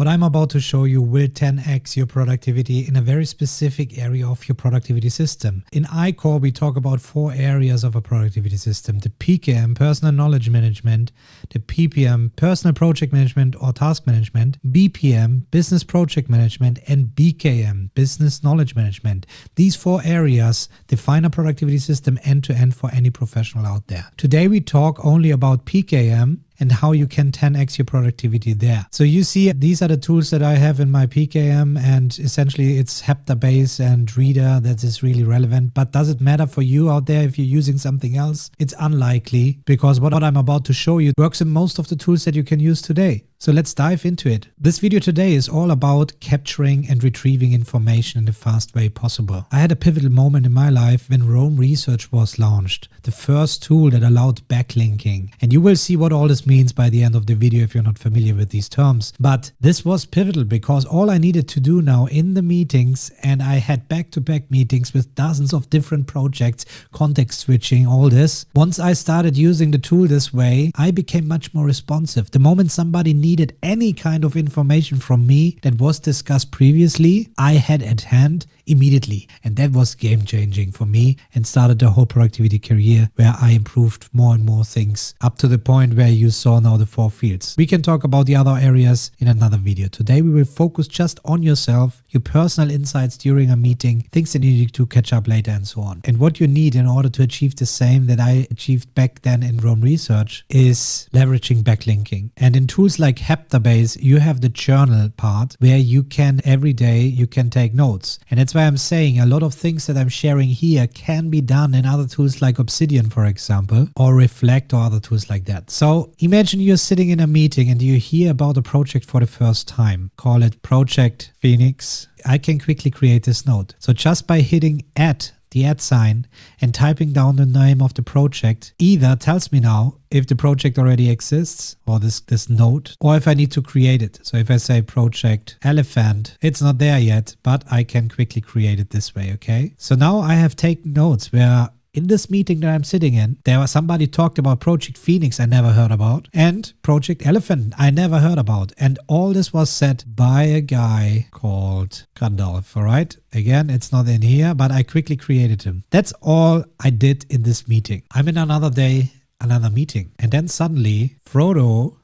What I'm about to show you will 10x your productivity in a very specific area of your productivity system. In ICOR, we talk about 4 areas of a productivity system: the PKM, personal knowledge management; the PPM, personal project management or task management; BPM, business project management; and BKM, business knowledge management. These 4 areas define a productivity system end to end for any professional out there. Today we talk only about PKM and how you can 10x your productivity there. So you see, these are the tools that I have in my PKM, and essentially it's Heptabase and Reader that is really relevant. But does it matter for you out there if you're using something else? It's unlikely, because what I'm about to show you works in most of the tools that you can use today. So let's dive into it. This video today is all about capturing and retrieving information in the fast way possible. I had a pivotal moment in my life when Roam Research was launched, the first tool that allowed backlinking. And you will see what all this means by the end of the video if you're not familiar with these terms. But this was pivotal because all I needed to do now in the meetings, and I had back-to-back meetings with dozens of different projects, context switching, all this. Once I started using the tool this way, I became much more responsive. The moment somebody needed any kind of information from me that was discussed previously, I had at hand immediately. And that was game changing for me and started the whole productivity career where I improved more and more things up to the point where you saw now the 4 fields. We can talk about the other areas in another video. Today we will focus just on yourself, your personal insights during a meeting, things that you need to catch up later and so on. And what you need in order to achieve the same that I achieved back then in Roam Research is leveraging backlinking. And in tools like Heptabase, you have the journal part where you can every day you can take notes. And that's why I'm saying a lot of things that I'm sharing here can be done in other tools like Obsidian, for example, or Reflect or other tools like that. So imagine you're sitting in a meeting and you hear about a project for the first time. Call it Project Phoenix. I can quickly create this note. So just by hitting add, the add sign, and typing down the name of the project, either tells me now if the project already exists, or this note, or if I need to create it. So if I say Project Elephant, it's not there yet, but I can quickly create it this way, okay? So now I have taken notes where in this meeting that I'm sitting in, there was somebody talked about Project Phoenix I never heard about, and Project Elephant I never heard about. And all this was said by a guy called Gandalf, all right? Again, it's not in here, but I quickly created him. That's all I did in this meeting. I'm in another day, another meeting. And then suddenly Frodo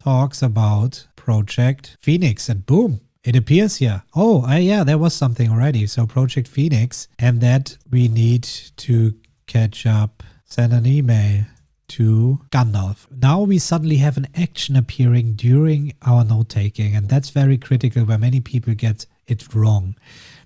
talks about Project Phoenix, and boom, it appears here. Oh, yeah, there was something already. So Project Phoenix, and that we need to catch up, send an email to Gandalf. Now we suddenly have an action appearing during our note taking, and that's very critical where many people get it wrong.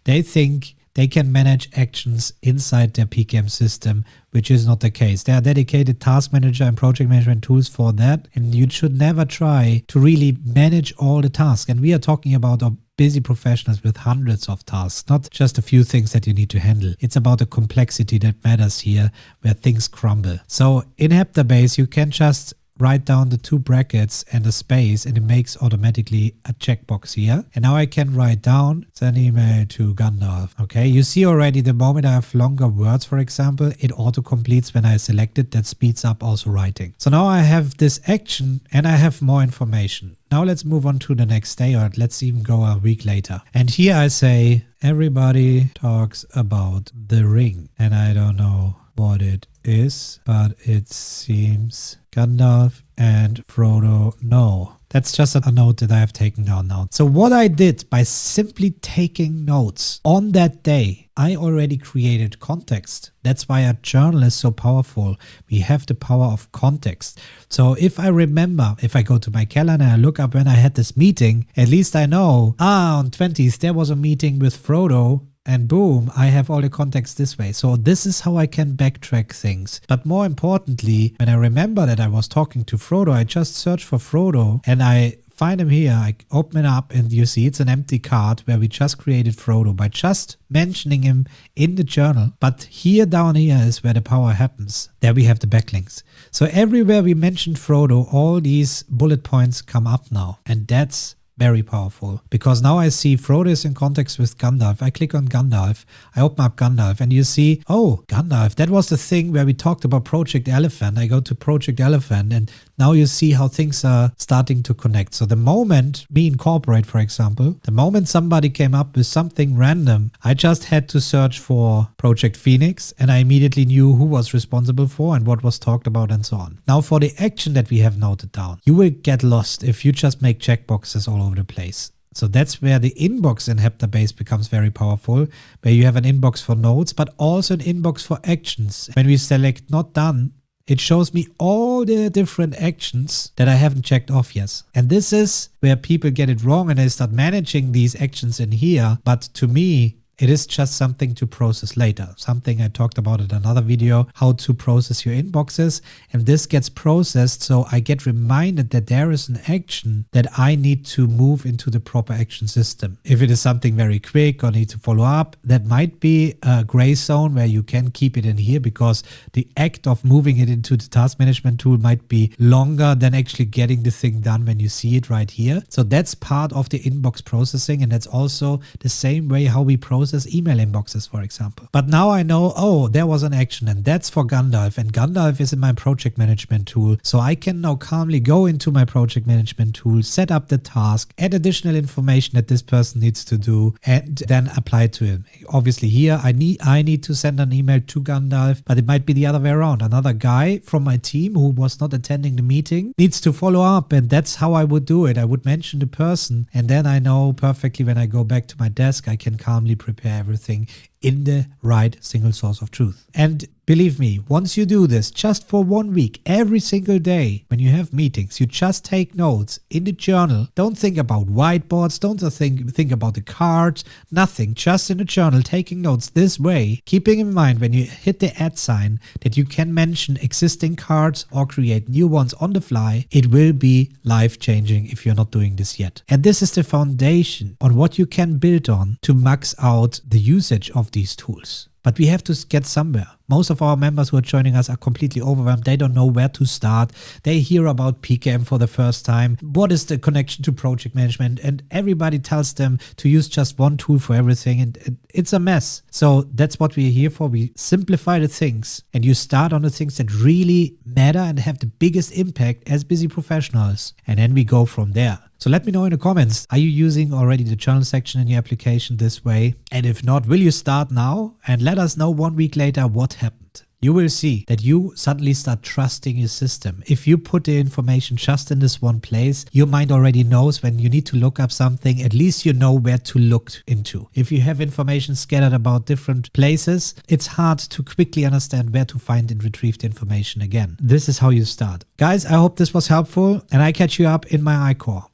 They think they can manage actions inside their PKM system, which is not the case. There are dedicated task manager and project management tools for that, and you should never try to really manage all the tasks. And we are talking about busy professionals with hundreds of tasks, not just a few things that you need to handle. It's about the complexity that matters here, where things crumble. So in Heptabase, you can just write down the 2 brackets and a space, and it makes automatically a checkbox here. And now I can write down, send email to Gandalf. Okay, you see already the moment I have longer words, for example, it auto-completes when I select it. That speeds up also writing. So now I have this action and I have more information. Now let's move on to the next day, or let's even go a week later. And here I say, everybody talks about the ring. And I don't know what it is, but it seems Gandalf and Frodo know. That's just a note that I have taken down now. So what I did by simply taking notes on that day, I already created context. That's why a journal is so powerful. We have the power of context. So if I remember, if I go to my calendar and I look up when I had this meeting, at least I know, on 20th, there was a meeting with Frodo. And boom, I have all the context this way. So this is how I can backtrack things. But more importantly, when I remember that I was talking to Frodo, I just search for Frodo and I find him here. I open it up and you see it's an empty card where we just created Frodo by just mentioning him in the journal. But here down here is where the power happens. There we have the backlinks. So everywhere we mentioned Frodo, all these bullet points come up now. And that's very powerful, because now I see Frodo is in context with Gandalf. I click on Gandalf, I open up Gandalf, and you see, oh, Gandalf, that was the thing where we talked about Project Elephant. I go to Project Elephant, and Now you see how things are starting to connect. So the moment me incorporate, for example, the moment somebody came up with something random, I just had to search for Project Phoenix and I immediately knew who was responsible for and what was talked about and so on. Now for the action that we have noted down, you will get lost if you just make checkboxes all over the place. So that's where the inbox in Heptabase becomes very powerful, where you have an inbox for notes, but also an inbox for actions. When we select not done, it shows me all the different actions that I haven't checked off yet. And this is where people get it wrong and they start managing these actions in here. But to me, it is just something to process later. Something I talked about in another video, how to process your inboxes. And this gets processed, so I get reminded that there is an action that I need to move into the proper action system. If it is something very quick or need to follow up, that might be a gray zone where you can keep it in here because the act of moving it into the task management tool might be longer than actually getting the thing done when you see it right here. So that's part of the inbox processing, and that's also the same way how we process email inboxes, for example. But now I know, oh, there was an action and that's for Gandalf, and Gandalf is in my project management tool. So I can now calmly go into my project management tool, set up the task, add additional information that this person needs to do, and then apply it to him. Obviously here I need to send an email to Gandalf, but it might be the other way around. Another guy from my team who was not attending the meeting needs to follow up, and that's how I would do it. I would mention the person, and then I know perfectly when I go back to my desk, I can calmly prepare everything in the right single source of truth. And believe me, once you do this just for 1 week, every single day, when you have meetings, you just take notes in the journal. Don't think about whiteboards, don't think about the cards, nothing, just in the journal, taking notes this way, keeping in mind when you hit the add sign that you can mention existing cards or create new ones on the fly. It will be life-changing if you're not doing this yet. And this is the foundation on what you can build on to max out the usage of these tools. But we have to get somewhere. Most of our members who are joining us are completely overwhelmed. They don't know where to start. They hear about PKM for the first time. What is the connection to project management? And everybody tells them to use just one tool for everything. And it's a mess. So that's what we're here for. We simplify the things and you start on the things that really matter and have the biggest impact as busy professionals. And then we go from there. So let me know in the comments, are you using already the journal section in your application this way? And if not, will you start now? And let us know 1 week later what happened. You will see that you suddenly start trusting your system. If you put the information just in this one place, your mind already knows when you need to look up something, at least you know where to look into. If you have information scattered about different places, it's hard to quickly understand where to find and retrieve the information again. This is how you start. Guys, I hope this was helpful and I catch you up in my ICOR.